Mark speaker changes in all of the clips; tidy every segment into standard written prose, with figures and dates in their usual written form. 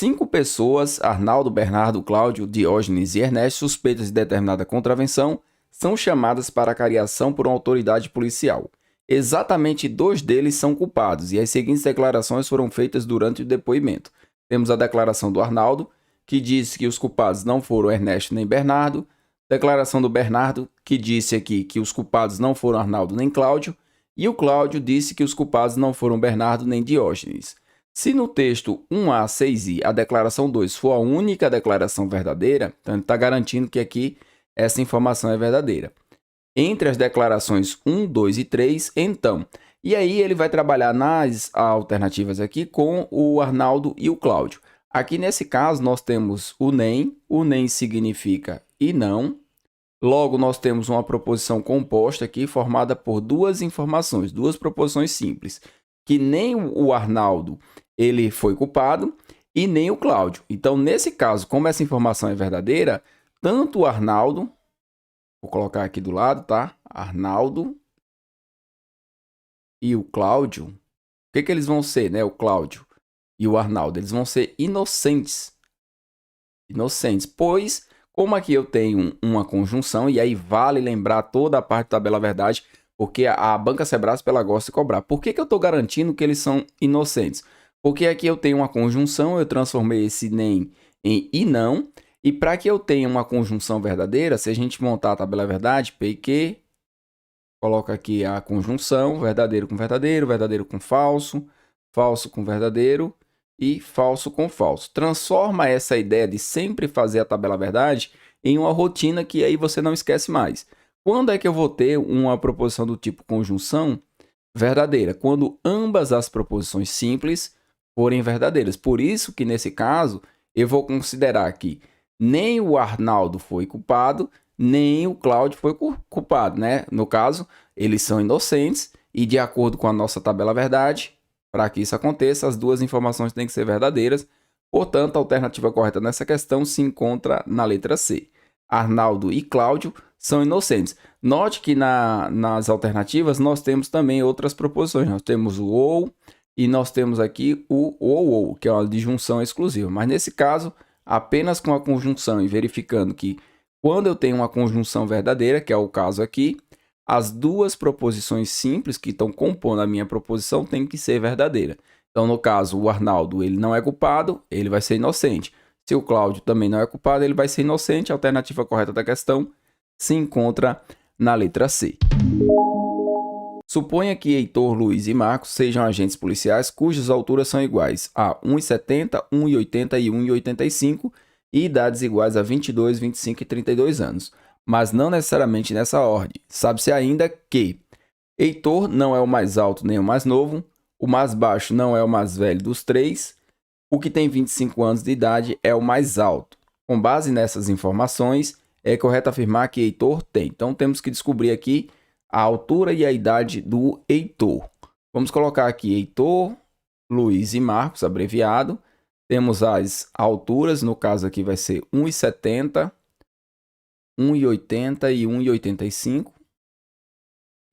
Speaker 1: 5 pessoas, Arnaldo, Bernardo, Cláudio, Diógenes e Ernesto, suspeitas de determinada contravenção, são chamadas para cariação por uma autoridade policial. Exatamente 2 deles são culpados e as seguintes declarações foram feitas durante o depoimento. Temos a declaração do Arnaldo, que diz que os culpados não foram Ernesto nem Bernardo. Declaração do Bernardo, que disse aqui que os culpados não foram Arnaldo nem Cláudio. E o Cláudio disse que os culpados não foram Bernardo nem Diógenes. Se no texto 1A, 6I, a declaração 2 for a única declaração verdadeira, então ele está garantindo que aqui essa informação é verdadeira. Entre as declarações 1, 2 e 3, então. E aí ele vai trabalhar nas alternativas aqui com o Arnaldo e o Cláudio. Aqui nesse caso nós temos o nem significa e não. Logo nós temos uma proposição composta aqui formada por 2 informações, 2 proposições simples, que nem o Arnaldo ele foi culpado e nem o Cláudio. Então nesse caso, como essa informação é verdadeira, tanto o Arnaldo, vou colocar aqui do lado, tá? Arnaldo e o Cláudio, o que eles vão ser, né? O Cláudio e o Arnaldo, eles vão ser inocentes. Inocentes, pois, como aqui eu tenho uma conjunção, e aí vale lembrar toda a parte da tabela verdade, porque a Banca Sebrasp ela gosta de cobrar. Por que eu estou garantindo que eles são inocentes? Porque aqui eu tenho uma conjunção, eu transformei esse nem em e não, e para que eu tenha uma conjunção verdadeira, se a gente montar a tabela verdade, P e Q, coloca aqui a conjunção, verdadeiro com falso, falso com verdadeiro e falso com falso. Transforma essa ideia de sempre fazer a tabela verdade em uma rotina que aí você não esquece mais. Quando é que eu vou ter uma proposição do tipo conjunção verdadeira? Quando ambas as proposições simples forem verdadeiras. Por isso que nesse caso eu vou considerar que nem o Arnaldo foi culpado, nem o Cláudio foi culpado, né? No caso, eles são inocentes e de acordo com a nossa tabela verdade, para que isso aconteça, as 2 informações têm que ser verdadeiras. Portanto, a alternativa correta nessa questão se encontra na letra C. Arnaldo e Cláudio são inocentes. Note que nas alternativas nós temos também outras proposições. Nós temos o ou e nós temos aqui o ou, que é uma disjunção exclusiva. Mas nesse caso, apenas com a conjunção e verificando que quando eu tenho uma conjunção verdadeira, que é o caso aqui, as 2 proposições simples que estão compondo a minha proposição têm que ser verdadeiras. Então, no caso, o Arnaldo ele não é culpado, ele vai ser inocente. Se o Cláudio também não é culpado, ele vai ser inocente. A alternativa correta da questão se encontra na letra C. Suponha que Heitor, Luiz e Marcos sejam agentes policiais cujas alturas são iguais a 1,70, 1,80 e 1,85 e idades iguais a 22, 25 e 32 anos, mas não necessariamente nessa ordem. Sabe-se ainda que Heitor não é o mais alto nem o mais novo, o mais baixo não é o mais velho dos 3, o que tem 25 anos de idade é o mais alto. Com base nessas informações, é correto afirmar que Heitor tem. Então, temos que descobrir aqui a altura e a idade do Heitor. Vamos colocar aqui Heitor, Luiz e Marcos, abreviado. Temos as alturas, no caso aqui vai ser 1,70, 1,80 e 1,85.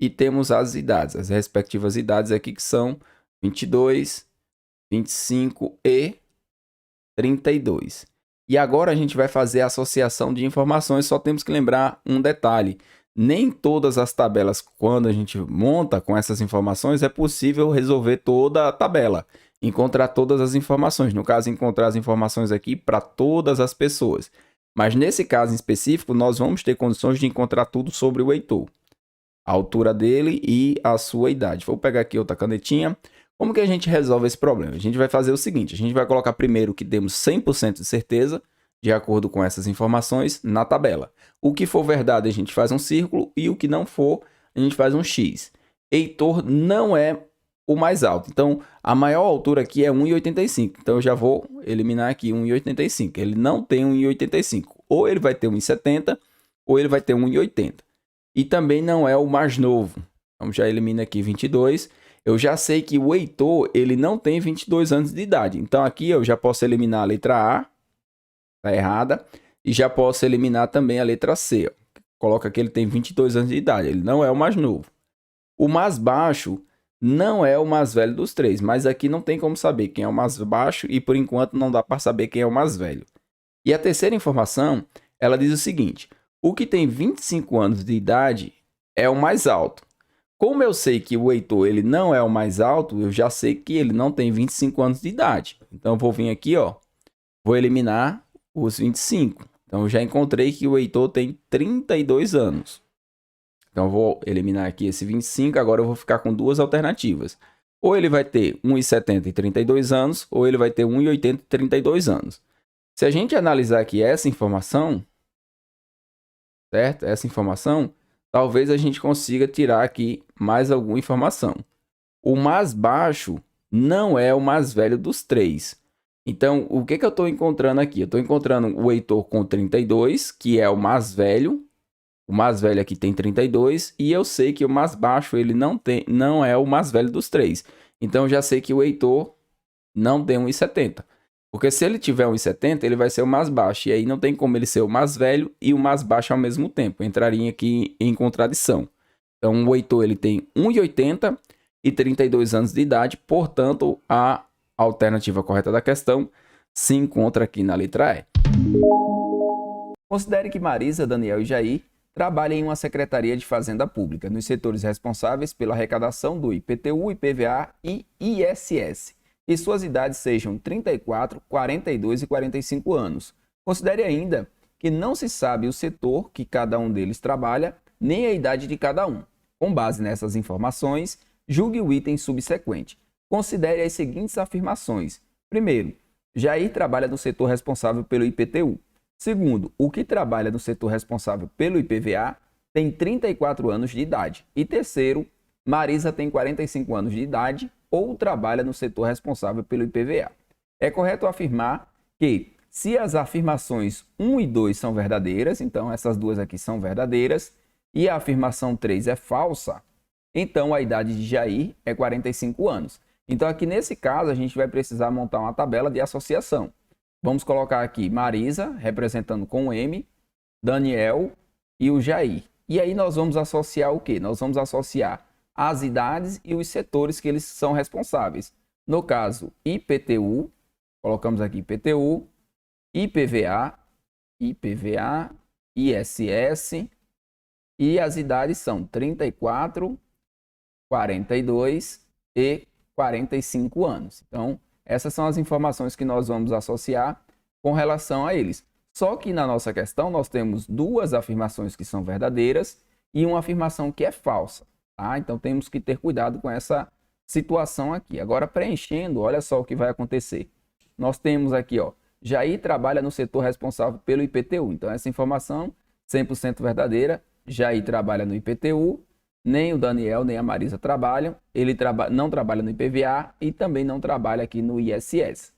Speaker 1: E temos as idades, as respectivas idades aqui que são 22, 25 e 32. E agora a gente vai fazer a associação de informações, só temos que lembrar um detalhe. Nem todas as tabelas, quando a gente monta com essas informações, é possível resolver toda a tabela, encontrar todas as informações. No caso, encontrar as informações aqui para todas as pessoas. Mas nesse caso em específico, nós vamos ter condições de encontrar tudo sobre o Heitor. A altura dele e a sua idade. Vou pegar aqui outra canetinha. Como que a gente resolve esse problema? A gente vai fazer o seguinte, a gente vai colocar primeiro que temos 100% de certeza, de acordo com essas informações, na tabela. O que for verdade, a gente faz um círculo e o que não for, a gente faz um X. Heitor não é o mais alto. Então, a maior altura aqui é 1,85. Então, eu já vou eliminar aqui 1,85. Ele não tem 1,85. Ou ele vai ter 1,70 ou ele vai ter 1,80. E também não é o mais novo. Então, já elimina aqui 22. Eu já sei que o Heitor, ele não tem 22 anos de idade. Então, aqui eu já posso eliminar a letra A. Está errada. E já posso eliminar também a letra C. Coloca que ele tem 22 anos de idade. Ele não é o mais novo. O mais baixo não é o mais velho dos três, mas aqui não tem como saber quem é o mais baixo e por enquanto não dá para saber quem é o mais velho. E a terceira informação, ela diz o seguinte: o que tem 25 anos de idade é o mais alto. Como eu sei que o Heitor ele não é o mais alto, eu já sei que ele não tem 25 anos de idade. Então eu vou vir aqui, ó, vou eliminar os 25. Então eu já encontrei que o Heitor tem 32 anos. Então eu vou eliminar aqui esse 25, agora eu vou ficar com duas alternativas. Ou ele vai ter 1,70 e 32 anos, ou ele vai ter 1,80 e 32 anos. Se a gente analisar aqui essa informação, certo? Essa informação, talvez a gente consiga tirar aqui mais alguma informação. O mais baixo não é o mais velho dos três. Então, o que eu estou encontrando aqui? Eu estou encontrando o Heitor com 32, que é o mais velho. O mais velho aqui tem 32 e eu sei que o mais baixo ele não é o mais velho dos três. Então, eu já sei que o Heitor não tem 1,70. Porque se ele tiver 1,70, ele vai ser o mais baixo. E aí não tem como ele ser o mais velho e o mais baixo ao mesmo tempo. Entraria aqui em contradição. Então, o Heitor ele tem 1,80 e 32 anos de idade. Portanto, a alternativa correta da questão se encontra aqui na letra E. Considere que Marisa, Daniel e Jair trabalhem em uma secretaria de Fazenda Pública, nos setores responsáveis pela arrecadação do IPTU, IPVA e ISS. E suas idades sejam 34, 42 e 45 anos. Considere ainda que não se sabe o setor que cada um deles trabalha, nem a idade de cada um. Com base nessas informações, julgue o item subsequente. Considere as seguintes afirmações. Primeiro, Jair trabalha no setor responsável pelo IPTU. Segundo, o que trabalha no setor responsável pelo IPVA tem 34 anos de idade. E terceiro, Marisa tem 45 anos de idade ou trabalha no setor responsável pelo IPVA. É correto afirmar que, se as afirmações 1 e 2 são verdadeiras, então essas duas aqui são verdadeiras, e a afirmação 3 é falsa, então a idade de Jair é 45 anos. Então aqui nesse caso a gente vai precisar montar uma tabela de associação. Vamos colocar aqui Marisa, representando com o M, Daniel e o Jair. E aí nós vamos associar o quê? Nós vamos associar as idades e os setores que eles são responsáveis. No caso, IPTU, colocamos aqui IPTU, IPVA, ISS, e as idades são 34, 42 e 45 anos. Então, essas são as informações que nós vamos associar com relação a eles. Só que na nossa questão nós temos duas afirmações que são verdadeiras e uma afirmação que é falsa. Tá? Então temos que ter cuidado com essa situação aqui. Agora preenchendo, olha só o que vai acontecer. Nós temos aqui, ó, Jair trabalha no setor responsável pelo IPTU. Então essa informação 100% verdadeira. Jair trabalha no IPTU. Nem o Daniel nem a Marisa trabalham, ele não trabalha no IPVA e também não trabalha aqui no ISS.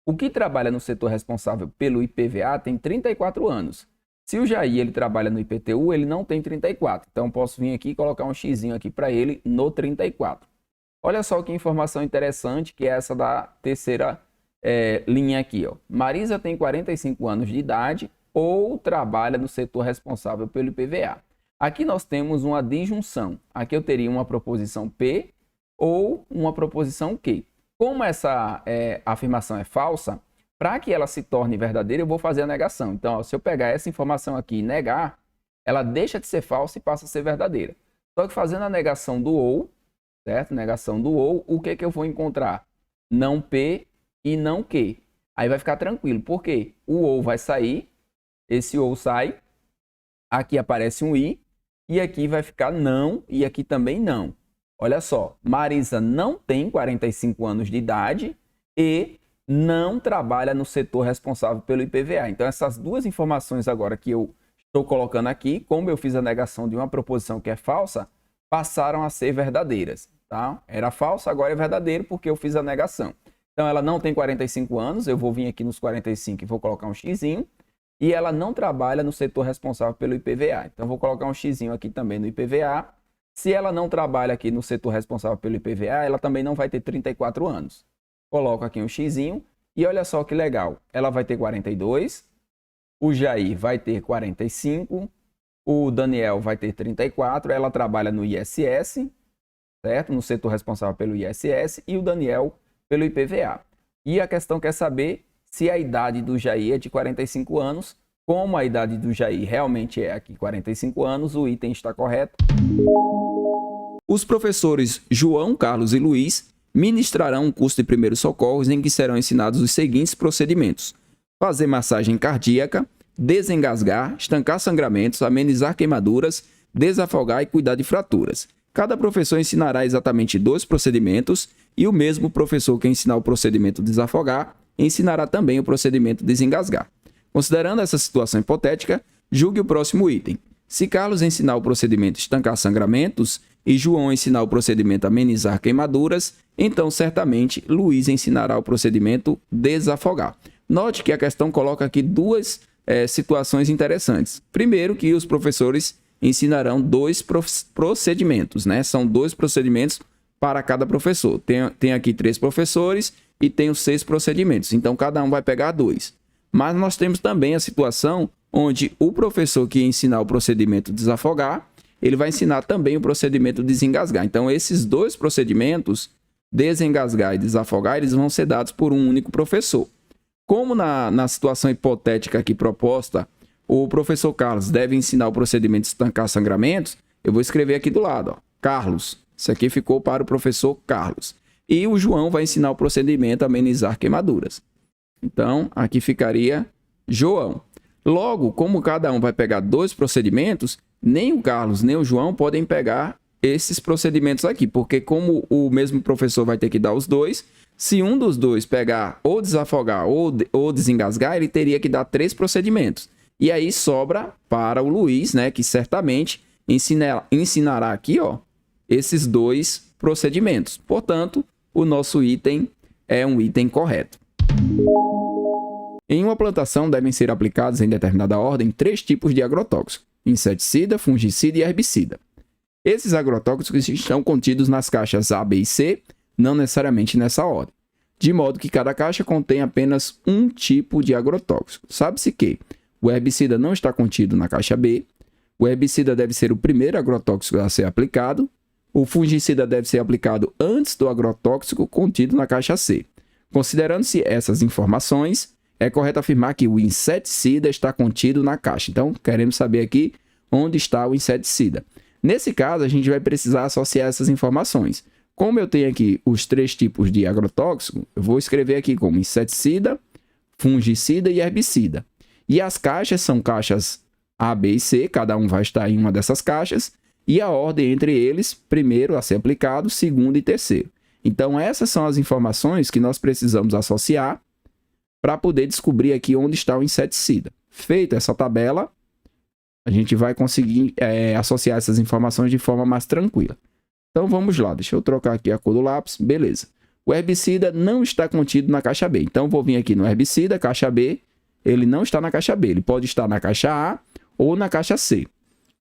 Speaker 1: O que trabalha no setor responsável pelo IPVA tem 34 anos. Se o Jair ele trabalha no IPTU, ele não tem 34. Então posso vir aqui e colocar um xizinho aqui para ele no 34. Olha só que informação interessante que é essa da terceira linha aqui. Ó. Marisa tem 45 anos de idade ou trabalha no setor responsável pelo IPVA. Aqui nós temos uma disjunção. Aqui eu teria uma proposição P ou uma proposição Q. Como essa afirmação é falsa, para que ela se torne verdadeira, eu vou fazer a negação. Então, ó, se eu pegar essa informação aqui e negar, ela deixa de ser falsa e passa a ser verdadeira. Só que fazendo a negação do ou, certo? Negação do ou, o que eu vou encontrar? Não P e não Q. Aí vai ficar tranquilo. Por quê? O ou vai sair, esse ou sai, aqui aparece um I, e aqui vai ficar não, e aqui também não. Olha só, Marisa não tem 45 anos de idade e não trabalha no setor responsável pelo IPVA. Então, essas duas informações agora que eu estou colocando aqui, como eu fiz a negação de uma proposição que é falsa, passaram a ser verdadeiras. Tá? Era falsa, agora é verdadeiro porque eu fiz a negação. Então, ela não tem 45 anos, eu vou vir aqui nos 45 e vou colocar um xizinho. E ela não trabalha no setor responsável pelo IPVA. Então, vou colocar um xizinho aqui também no IPVA. Se ela não trabalha aqui no setor responsável pelo IPVA, ela também não vai ter 34 anos. Coloco aqui um xizinho e olha só que legal. Ela vai ter 42, o Jair vai ter 45, o Daniel vai ter 34, ela trabalha no ISS certo? No setor responsável pelo ISS, e o Daniel pelo IPVA. E a questão quer saber se a idade do Jair é de 45 anos. Como a idade do Jair realmente é aqui 45 anos, o item está correto. Os professores João, Carlos e Luiz ministrarão um curso de primeiros socorros em que serão ensinados os seguintes procedimentos: fazer massagem cardíaca, desengasgar, estancar sangramentos, amenizar queimaduras, desafogar e cuidar de fraturas. Cada professor ensinará exatamente 2 procedimentos e o mesmo professor que ensinar o procedimento desafogar ensinará também o procedimento desengasgar. Considerando essa situação hipotética, julgue o próximo item. Se Carlos ensinar o procedimento estancar sangramentos e João ensinar o procedimento amenizar queimaduras, então certamente Luiz ensinará o procedimento desafogar. Note que a questão coloca aqui 2 situações interessantes. Primeiro, que os professores ensinarão 2 procedimentos, né? São 2 procedimentos para cada professor. Tem aqui 3 professores e tem os 6 procedimentos. Então, cada um vai pegar 2. Mas nós temos também a situação onde o professor que ensinar o procedimento desafogar, ele vai ensinar também o procedimento desengasgar. Então, esses 2 procedimentos, desengasgar e desafogar, eles vão ser dados por um único professor. Como na situação hipotética aqui proposta, o professor Carlos deve ensinar o procedimento de estancar sangramentos, eu vou escrever aqui do lado, ó, Carlos. Isso aqui ficou para o professor Carlos. E o João vai ensinar o procedimento amenizar queimaduras. Então, aqui ficaria João. Logo, como cada um vai pegar 2 procedimentos, nem o Carlos nem o João podem pegar esses procedimentos aqui, porque como o mesmo professor vai ter que dar os 2, se um dos 2 pegar ou desafogar ou desengasgar, ele teria que dar 3 procedimentos. E aí sobra para o Luiz, né, que certamente ensinará aqui, ó, esses 2 procedimentos. Portanto, o nosso item é um item correto. Em uma plantação devem ser aplicados em determinada ordem 3 tipos de agrotóxicos: inseticida, fungicida e herbicida. Esses agrotóxicos estão contidos nas caixas A, B e C, não necessariamente nessa ordem, de modo que cada caixa contém apenas um tipo de agrotóxico. Sabe-se que o herbicida não está contido na caixa B, o herbicida deve ser o primeiro agrotóxico a ser aplicado, o fungicida deve ser aplicado antes do agrotóxico contido na caixa C. Considerando-se essas informações, é correto afirmar que o inseticida está contido na caixa. Então, queremos saber aqui onde está o inseticida. Nesse caso, a gente vai precisar associar essas informações. Como eu tenho aqui os 3 tipos de agrotóxico, eu vou escrever aqui como inseticida, fungicida e herbicida. E as caixas são caixas A, B e C, cada um vai estar em uma dessas caixas, e a ordem entre eles, primeiro a ser aplicado, segundo e terceiro. Então, essas são as informações que nós precisamos associar para poder descobrir aqui onde está o inseticida. Feita essa tabela, a gente vai conseguir associar essas informações de forma mais tranquila. Então, vamos lá. Deixa eu trocar aqui a cor do lápis. Beleza. O herbicida não está contido na caixa B. Então, vou vir aqui no herbicida, caixa B. Ele não está na caixa B. Ele pode estar na caixa A ou na caixa C.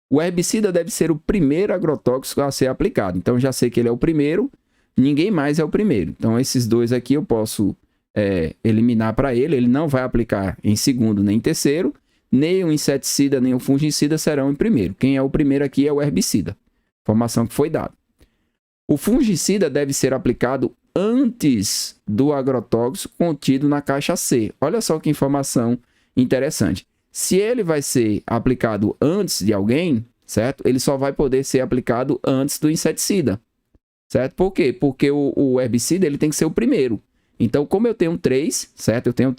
Speaker 1: O herbicida deve ser o primeiro agrotóxico a ser aplicado. Então, já sei que ele é o primeiro. Ninguém mais é o primeiro. Então, esses 2 aqui eu posso eliminar para ele. Ele não vai aplicar em segundo nem em terceiro. Nem o inseticida, nem o fungicida serão em primeiro. Quem é o primeiro aqui é o herbicida. Informação que foi dada. O fungicida deve ser aplicado antes do agrotóxico contido na caixa C. Olha só que informação interessante. Se ele vai ser aplicado antes de alguém, certo? Ele só vai poder ser aplicado antes do inseticida. Certo? Por quê? Porque o herbicida ele tem que ser o primeiro. Então, como eu tenho 3, certo? Eu tenho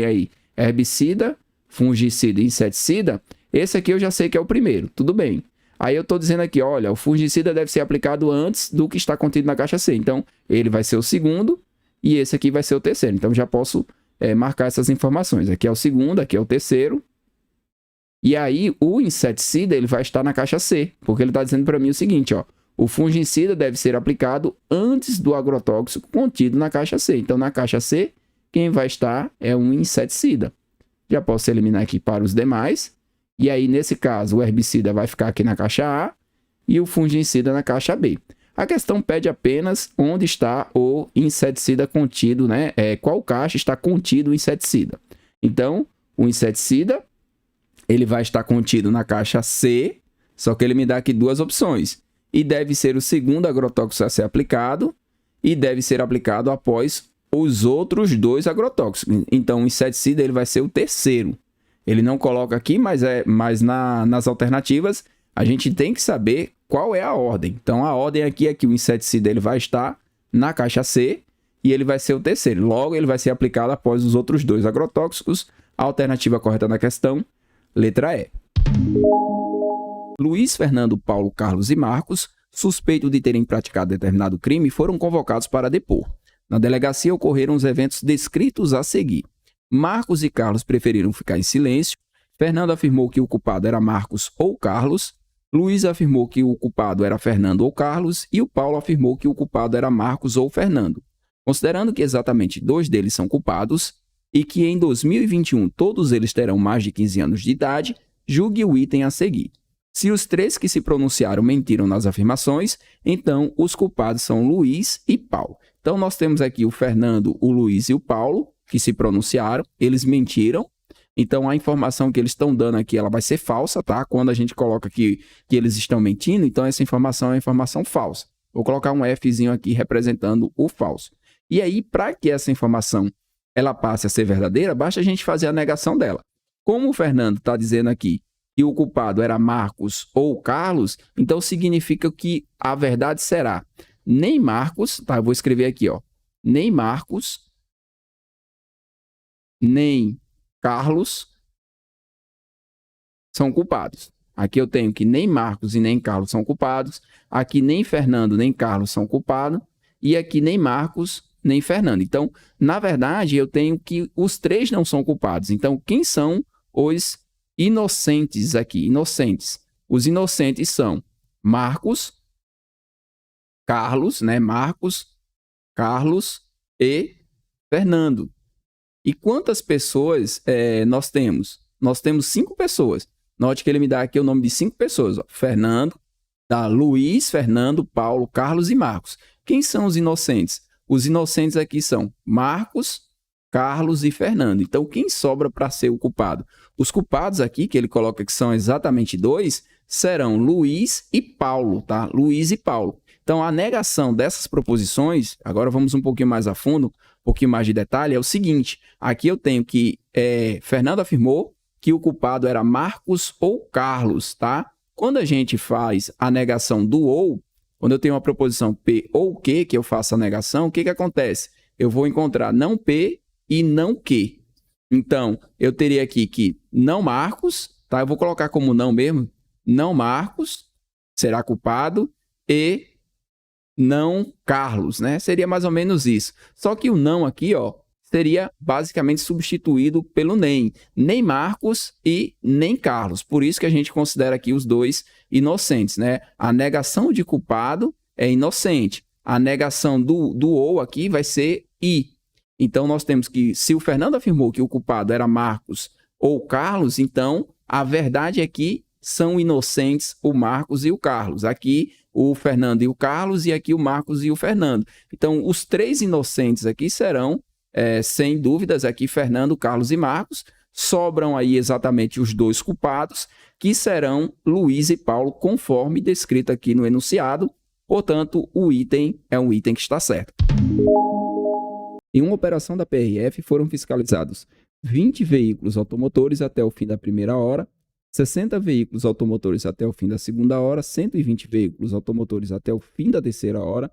Speaker 1: aí herbicida, fungicida e inseticida. Esse aqui eu já sei que é o primeiro. Tudo bem. Aí eu estou dizendo aqui, olha, o fungicida deve ser aplicado antes do que está contido na caixa C. Então, ele vai ser o segundo e esse aqui vai ser o terceiro. Então, já posso marcar essas informações. Aqui é o segundo, aqui é o terceiro. E aí, o inseticida ele vai estar na caixa C, porque ele está dizendo para mim o seguinte, ó. O fungicida deve ser aplicado antes do agrotóxico contido na caixa C. Então, na caixa C, quem vai estar é um inseticida. Já posso eliminar aqui para os demais. E aí, nesse caso, o herbicida vai ficar aqui na caixa A e o fungicida na caixa B. A questão pede apenas onde está o inseticida contido, né? Qual caixa está contido o inseticida. Então, o inseticida, ele vai estar contido na caixa C, só que ele me dá aqui 2 opções. e deve ser o segundo agrotóxico a ser aplicado e deve ser aplicado após os outros 2 agrotóxicos. Então, o inseticida ele vai ser o terceiro. Ele não coloca aqui, mas nas alternativas a gente tem que saber qual é a ordem. Então, a ordem aqui é que o inseticida ele vai estar na caixa C e ele vai ser o terceiro. Logo, ele vai ser aplicado após os outros 2 agrotóxicos. A alternativa correta na questão, letra E. Luiz, Fernando, Paulo, Carlos e Marcos, suspeitos de terem praticado determinado crime, foram convocados para depor. Na delegacia ocorreram os eventos descritos a seguir. Marcos e Carlos preferiram ficar em silêncio. Fernando afirmou que o culpado era Marcos ou Carlos. Luiz afirmou que o culpado era Fernando ou Carlos. E o Paulo afirmou que o culpado era Marcos ou Fernando. Considerando que exatamente 2 deles são culpados e que em 2021 todos eles terão mais de 15 anos de idade, julgue o item a seguir. Se os 3 que se pronunciaram mentiram nas afirmações, então os culpados são Luiz e Paulo. Então nós temos aqui o Fernando, o Luiz e o Paulo, que se pronunciaram, eles mentiram. Então a informação que eles estão dando aqui, ela vai ser falsa, tá? Quando a gente coloca aqui que eles estão mentindo, então essa informação é uma informação falsa. Vou colocar um Fzinho aqui representando o falso. E aí, para que essa informação ela passe a ser verdadeira, basta a gente fazer a negação dela. Como o Fernando está dizendo aqui que o culpado era Marcos ou Carlos, então significa que a verdade será nem Marcos, tá? Eu vou escrever aqui, ó, nem Marcos, nem Carlos são culpados. Aqui eu tenho que nem Marcos e nem Carlos são culpados, aqui nem Fernando nem Carlos são culpados, e aqui nem Marcos nem Fernando. Então, na verdade, eu tenho que os 3 não são culpados. Então, quem são os inocentes aqui? Inocentes. Os inocentes são Marcos, Carlos, né? Marcos, Carlos e Fernando. E quantas pessoas nós temos? Nós temos 5 pessoas. Note que ele me dá aqui o nome de 5 pessoas. Ó. Fernando, tá? Luiz, Fernando, Paulo, Carlos e Marcos. Quem são os inocentes? Os inocentes aqui são Marcos, Carlos e Fernando. Então, quem sobra para ser o culpado? Os culpados aqui, que ele coloca que são exatamente 2, serão Luiz e Paulo, tá? Luiz e Paulo. Então, a negação dessas proposições, agora vamos um pouquinho mais a fundo, um pouquinho mais de detalhe, é o seguinte. Aqui eu tenho que Fernando afirmou que o culpado era Marcos ou Carlos, tá? Quando a gente faz a negação do ou, quando eu tenho uma proposição P ou Q, que eu faço a negação, o que acontece? Eu vou encontrar não P e não Q. Então, eu teria aqui que não Marcos, tá? Eu vou colocar como não mesmo. Não Marcos será culpado e não Carlos, né? Seria mais ou menos isso. Só que o não aqui, ó, seria basicamente substituído pelo nem. Nem Marcos e nem Carlos. Por isso que a gente considera aqui os 2 inocentes, né? A negação de culpado é inocente. A negação do ou aqui vai ser i. Então, nós temos que, se o Fernando afirmou que o culpado era Marcos ou Carlos, então a verdade é que são inocentes o Marcos e o Carlos. Aqui o Fernando e o Carlos e aqui o Marcos e o Fernando. Então, os 3 inocentes aqui serão sem dúvidas, aqui Fernando, Carlos e Marcos. Sobram aí exatamente os 2 culpados, que serão Luiz e Paulo, conforme descrito aqui no enunciado. Portanto, o item é um item que está certo. Em uma operação da PRF, foram fiscalizados 20 veículos automotores até o fim da primeira hora, 60 veículos automotores até o fim da segunda hora, 120 veículos automotores até o fim da terceira hora,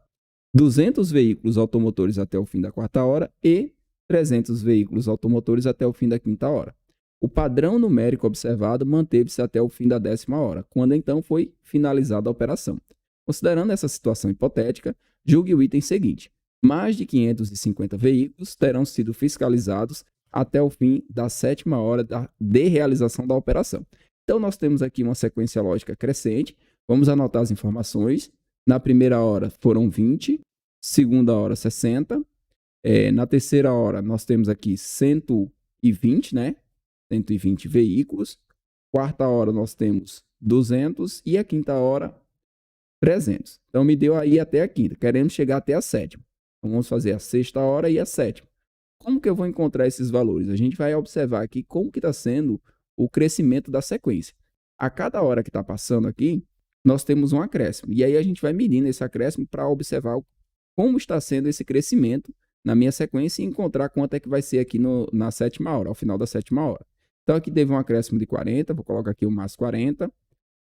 Speaker 1: 200 veículos automotores até o fim da quarta hora e 300 veículos automotores até o fim da quinta hora. O padrão numérico observado manteve-se até o fim da 10ª hora, quando então foi finalizada a operação. Considerando essa situação hipotética, julgue o item seguinte. Mais de 550 veículos terão sido fiscalizados até o fim da 7ª hora de realização da operação. Então, nós temos aqui uma sequência lógica crescente. Vamos anotar as informações. Na primeira hora foram 20, segunda hora 60, na terceira hora nós temos aqui 120, né? 120 veículos. Quarta hora nós temos 200 e a quinta hora 300. Então me deu aí até a quinta. Queremos chegar até a 7ª. Então vamos fazer a 6ª hora e a 7ª. Como que eu vou encontrar esses valores? A gente vai observar aqui como que está sendo o crescimento da sequência. A cada hora que está passando aqui, nós temos um acréscimo. E aí a gente vai medindo esse acréscimo para observar como está sendo esse crescimento na minha sequência e encontrar quanto é que vai ser aqui na sétima hora, ao final da sétima hora. Então aqui teve um acréscimo de 40, vou colocar aqui o mais 40,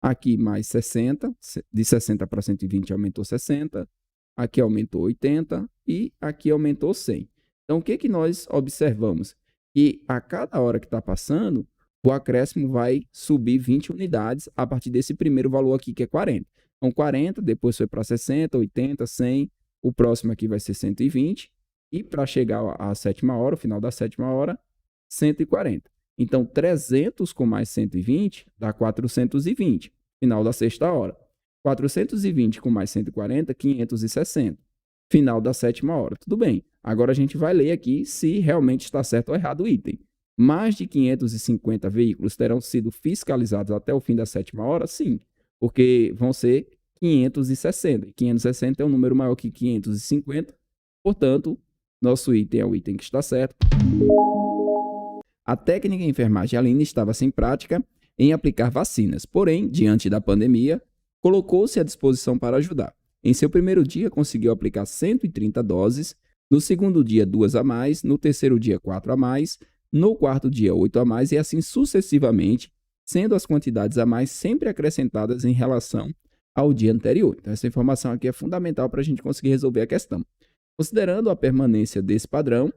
Speaker 1: aqui mais 60, de 60 para 120 aumentou 60, aqui aumentou 80 e aqui aumentou 100. Então o que que nós observamos? Que a cada hora que está passando, o acréscimo vai subir 20 unidades a partir desse primeiro valor aqui, que é 40. Então 40, depois foi para 60, 80, 100, o próximo aqui vai ser 120, e para chegar à sétima hora, o final da sétima hora, 140. Então 300 com mais 120 dá 420, final da sexta hora. 420 com mais 140, 560, final da sétima hora. Tudo bem, agora a gente vai ler aqui se realmente está certo ou errado o item. Mais de 550 veículos terão sido fiscalizados até o fim da sétima hora? Sim, porque vão ser 560. 560 é um número maior que 550, portanto, nosso item é o item que está certo. A técnica em enfermagem Aline estava sem prática em aplicar vacinas, porém, diante da pandemia, colocou-se à disposição para ajudar. Em seu primeiro dia, conseguiu aplicar 130 doses, no segundo dia, 2 a mais, no terceiro dia, 4 a mais, no quarto dia, 8 a mais, e assim sucessivamente, sendo as quantidades a mais sempre acrescentadas em relação ao dia anterior. Então, essa informação aqui é fundamental para a gente conseguir resolver a questão. Considerando a permanência desse padrão,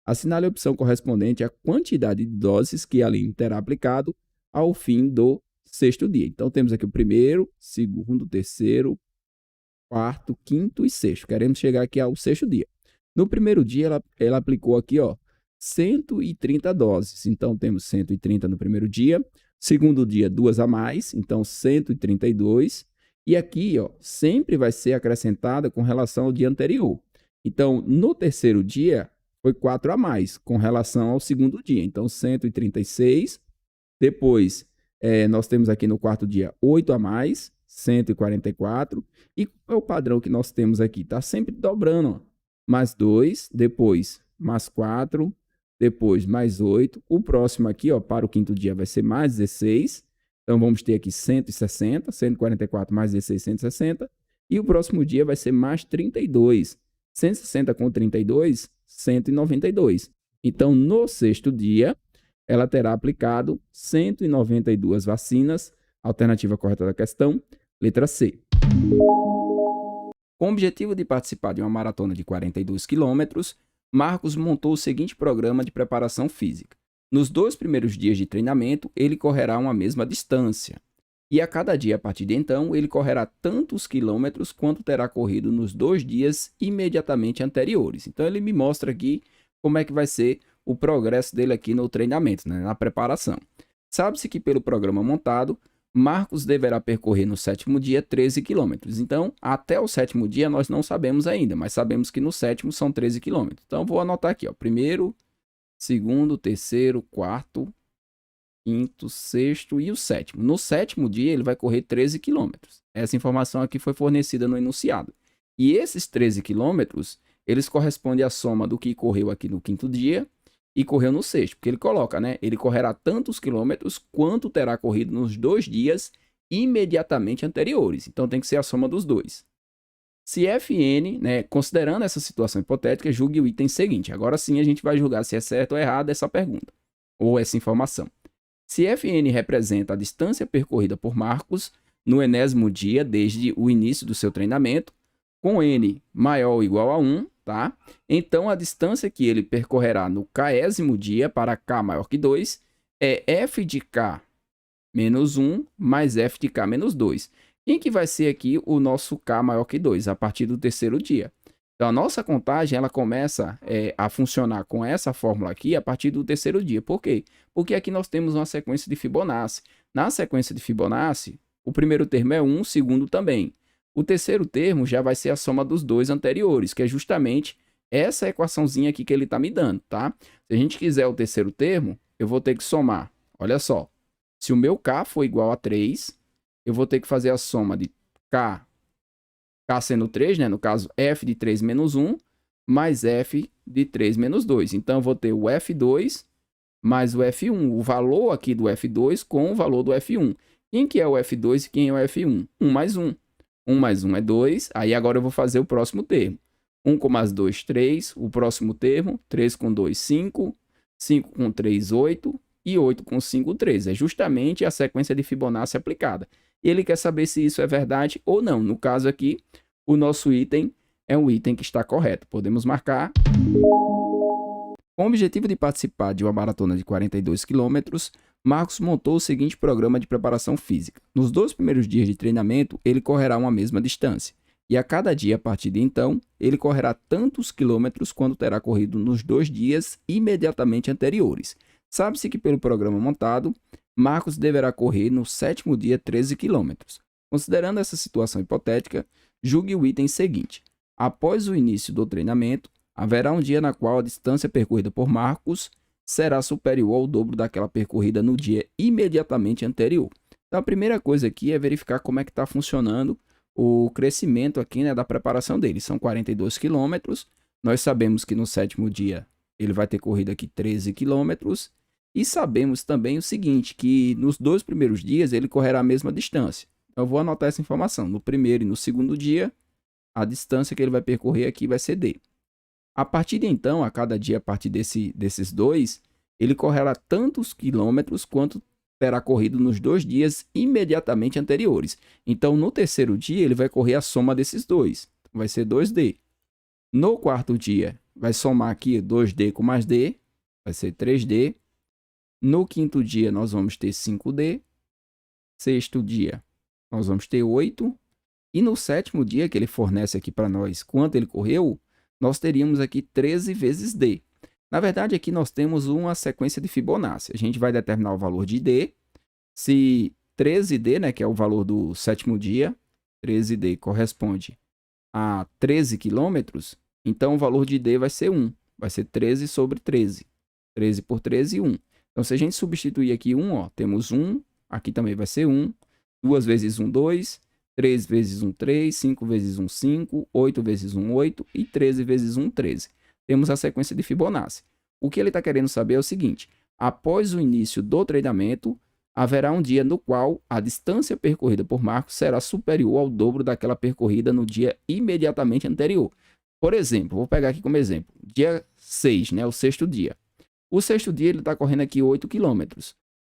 Speaker 1: assinale a opção correspondente à quantidade de doses que a Aline terá aplicado ao fim do sexto dia. Então, temos aqui o primeiro, segundo, terceiro, quarto, quinto e sexto. Queremos chegar aqui ao sexto dia. No primeiro dia, ela aplicou aqui, 130 doses. Então, temos 130 no primeiro dia. Segundo dia, 2 a mais. Então, 132. E aqui, sempre vai ser acrescentada com relação ao dia anterior. Então, no terceiro dia, foi 4 a mais com relação ao segundo dia. Então, 136. Depois, nós temos aqui no quarto dia 8 a mais, 144. E qual é o padrão que nós temos aqui? Está sempre dobrando. Mais 2, depois mais 4, depois mais 8. O próximo aqui, para o quinto dia, vai ser mais 16. Então, vamos ter aqui 160, 144 mais 16, 160. E o próximo dia vai ser mais 32. 160 com 32, 192. Então, no sexto dia, ela terá aplicado 192 vacinas. Alternativa correta da questão, letra C. Com o objetivo de participar de uma maratona de 42 quilômetros, Marcos montou o seguinte programa de preparação física. Nos 2 primeiros dias de treinamento, ele correrá uma mesma distância. E a cada dia, a partir de então, ele correrá tantos quilômetros quanto terá corrido nos 2 dias imediatamente anteriores. Então, ele me mostra aqui como é que vai ser o progresso dele aqui no treinamento, na preparação. Sabe-se que pelo programa montado, Marcos deverá percorrer no 7º dia 13 quilômetros. Então, até o 7º dia nós não sabemos ainda, mas sabemos que no 7º são 13 quilômetros. Então, vou anotar aqui, primeiro, segundo, terceiro, quarto, quinto, sexto e o 7º. No 7º dia, ele vai correr 13 quilômetros. Essa informação aqui foi fornecida no enunciado. E esses 13 quilômetros, eles correspondem à soma do que correu aqui no 5º dia e correu no 6º. Porque ele coloca, ele correrá tantos quilômetros quanto terá corrido nos 2 dias imediatamente anteriores. Então, tem que ser a soma dos dois. Se Fn, considerando essa situação hipotética, julgue o item seguinte. Agora sim, a gente vai julgar se é certo ou errado essa pergunta, ou essa informação. Se Fn representa a distância percorrida por Marcos no enésimo dia desde o início do seu treinamento, com n maior ou igual a 1, tá? Então, a distância que ele percorrerá no 40º dia para k maior que 2 é f de k menos 1 mais f de k menos 2. Quem que vai ser aqui o nosso k maior que 2? A partir do terceiro dia. Então, a nossa contagem ela começa a funcionar com essa fórmula aqui a partir do terceiro dia. Por quê? Porque aqui nós temos uma sequência de Fibonacci. Na sequência de Fibonacci, o primeiro termo é 1, o segundo também. O terceiro termo já vai ser a soma dos dois anteriores, que é justamente essa equaçãozinha aqui que ele está me dando, tá? Se a gente quiser o terceiro termo, eu vou ter que somar. Olha só, se o meu k for igual a 3, eu vou ter que fazer a soma de k sendo 3, no caso, f de 3 menos 1, mais f de 3 menos 2. Então, eu vou ter o F2 mais o F1, o valor aqui do F2 com o valor do F1. Quem que é o F2 e quem é o F1? 1 mais 1. 1 mais 1 é 2. Aí agora eu vou fazer o próximo termo. 1 com mais 2, 3. O próximo termo, 3 com 2, 5. 5 com 3, 8. E 8 com 5, 13. É justamente a sequência de Fibonacci aplicada. Ele quer saber se isso é verdade ou não. No caso aqui, o nosso item é um item que está correto. Podemos marcar. Com o objetivo de participar de uma maratona de 42 quilômetros, Marcos montou o seguinte programa de preparação física. Nos 2 primeiros dias de treinamento, ele correrá uma mesma distância. E a cada dia, a partir de então, ele correrá tantos quilômetros quanto terá corrido nos 2 dias imediatamente anteriores. Sabe-se que pelo programa montado, Marcos deverá correr no 7º dia 13 quilômetros. Considerando essa situação hipotética, julgue o item seguinte. Após o início do treinamento, haverá um dia na qual a distância percorrida por Marcos será superior ao dobro daquela percorrida no dia imediatamente anterior. Então, a primeira coisa aqui é verificar como é que está funcionando o crescimento aqui, né, da preparação dele. São 42 quilômetros. Nós sabemos que no 7º dia ele vai ter corrido aqui 13 quilômetros. E sabemos também o seguinte, que nos 2 primeiros dias ele correrá a mesma distância. Então, eu vou anotar essa informação. No primeiro e no 2º dia, a distância que ele vai percorrer aqui vai ser D. A partir de então, a cada dia, a partir desses 2, ele correrá tantos quilômetros quanto terá corrido nos 2 dias imediatamente anteriores. Então, no 3º dia, ele vai correr a soma desses 2. Vai ser 2D. No 4º dia, vai somar aqui 2D com mais D, vai ser 3D. No 5º dia, nós vamos ter 5D. 6º dia, nós vamos ter 8. E no 7º dia, que ele fornece aqui para nós quanto ele correu, nós teríamos aqui 13 vezes D. Na verdade, aqui nós temos uma sequência de Fibonacci. A gente vai determinar o valor de D. Se 13D, né, que é o valor do 7º dia, 13D corresponde a 13 quilômetros, então o valor de D vai ser 1. Vai ser 13 sobre 13. 13 por 13, 1. Então, se a gente substituir aqui 1, ó, temos 1. Aqui também vai ser 1. 2 vezes 1, 2. 3 vezes 1, 3, 5 vezes 1, 5, 8 vezes 1, 8 e 13 vezes 1, 13. Temos a sequência de Fibonacci. O que ele está querendo saber é o seguinte: após o início do treinamento, haverá um dia no qual a distância percorrida por Marcos será superior ao dobro daquela percorrida no dia imediatamente anterior. Por exemplo, vou pegar aqui como exemplo, dia 6, né, o 6º dia. O 6º dia ele está correndo aqui 8 km.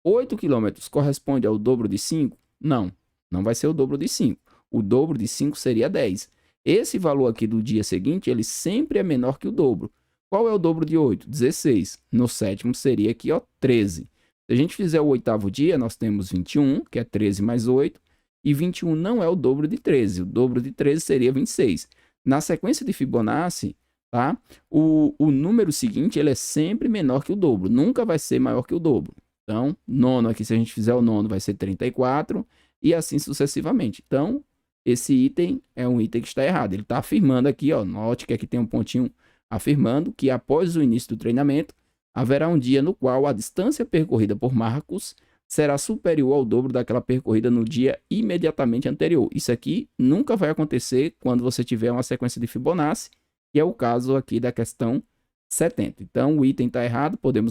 Speaker 1: 8 km corresponde ao dobro de 5? Não. Não vai ser o dobro de 5. O dobro de 5 seria 10. Esse valor aqui do dia seguinte, ele sempre é menor que o dobro. Qual é o dobro de 8? 16. No 7º seria aqui, ó, 13. Se a gente fizer o 8º dia, nós temos 21, que é 13 mais 8. E 21 não é o dobro de 13. O dobro de 13 seria 26. Na sequência de Fibonacci, tá? O número seguinte, ele é sempre menor que o dobro. Nunca vai ser maior que o dobro. Então, nono aqui, se a gente fizer o nono, vai ser 34. E assim sucessivamente. Então, esse item é um item que está errado. Ele está afirmando aqui, ó, note que aqui tem um pontinho afirmando que após o início do treinamento, haverá um dia no qual a distância percorrida por Marcos será superior ao dobro daquela percorrida no dia imediatamente anterior. Isso aqui nunca vai acontecer quando você tiver uma sequência de Fibonacci, que é o caso aqui da questão 70. Então, o item está errado, podemos